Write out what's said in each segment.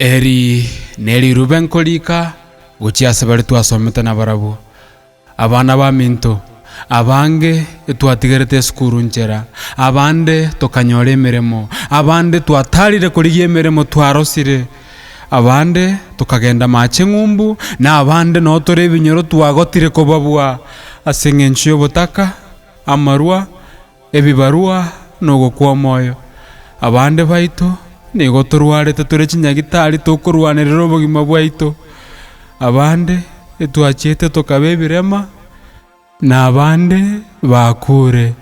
Eri neri Ruben kolika guchiase bari twasomete na barabu abana ba minto abange twatigerete skuru nchera abande tokanyore emeremo abande twatarire kurigie emeremo twarosire abande tukagenda mache ng'umbu na abande no tore binyoro twagotire kobabwa aseng'enchio butaka amarua ebibarua no gukwa moyo abande baito nigo turwarete turi chinyagitari tukurwanirira obogima bwaito abande etwachete tukabe birema na abande bakure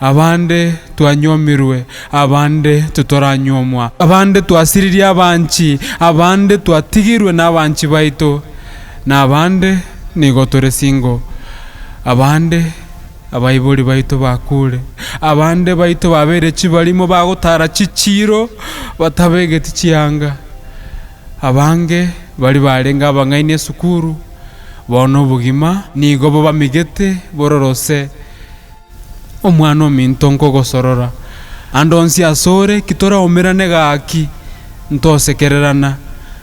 abande twanyomirwe abande tutoranyomwa abande twasiriria abanchi abande twatigirwe n'abanchi baito na abande nigo tore singo abande abayibori baito bakure abande baito babere chibalimo bagotara chichiro batabegeti chianga abange bari barenga abangaine sukuru bono bugima nigo bo bamigete bororose omwana ominto nkogosorora andonsi asore kitora omerane gaki ntosekererana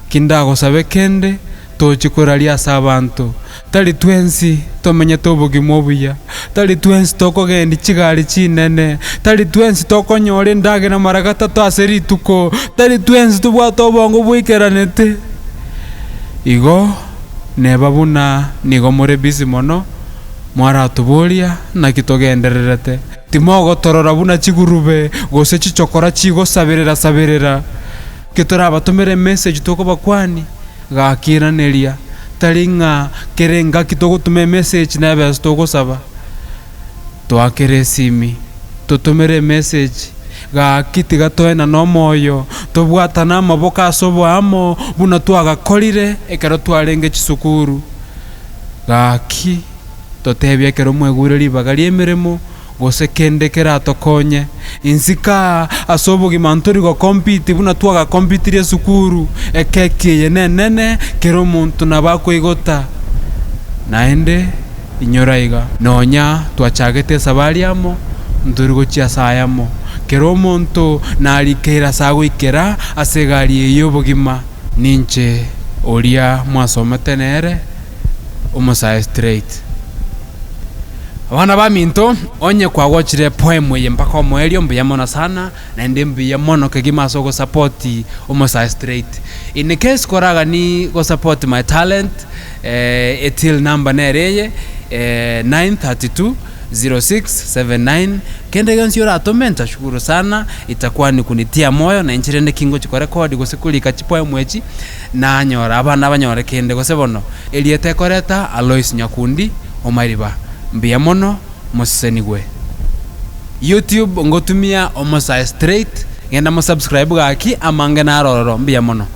kindagosabe kende tochikoraria asa abantu tari twensi tomenye tobugima obuya tari twensi tokogenda chigari chinene tari twensi tokonyora endagera maragata ase rituko tari twensi tobwate obongo bwikeranete igo neba buna nigo more busy mono mwaratuboria na kitogendererete timogotorora buna chigurube gose chichokora sabirira kitora batumere message toko bakwani gakiraneria taringa kerenga kitogutume message na bes togosaba twakere simi tutumere message gakitiga toena no moyo tobwatana maboka asobo amo buna twagakorire ekero twarenge chisukuru gaki totebya kero mwegure libagari emeremo gose kende keratokonye insika asobo gimantori go compete buna twaga competirie sukuru ekeke nene kero muntu nabako igota naende inyoraiga nonya twachagete sabariamo ndurigo chiasayamo kero muntu nalikera sagoikera asegari eyo bogima ninche oria mwasomete nere omosa straight abana ba minto onye kwagochire poem ye mpaka omwerio mbuyamono sana na ndi mbuyamono kegima so go support omosa straight in case koraga ni go support my talent etil number nereye 932 0679 kende yonsi ora atomenta shukuru sana itakuwa ni kunitia moyo na inchirende kingo chiko record gosekulika chipoe mwechi na nyora abana banyore kende gosebono eliete koreta Alois Nyakundi omairiba mbiamono mosenigwe YouTube ngotumia omosa straight ngenda mo subscribe gaki amange na rororo mbiamono.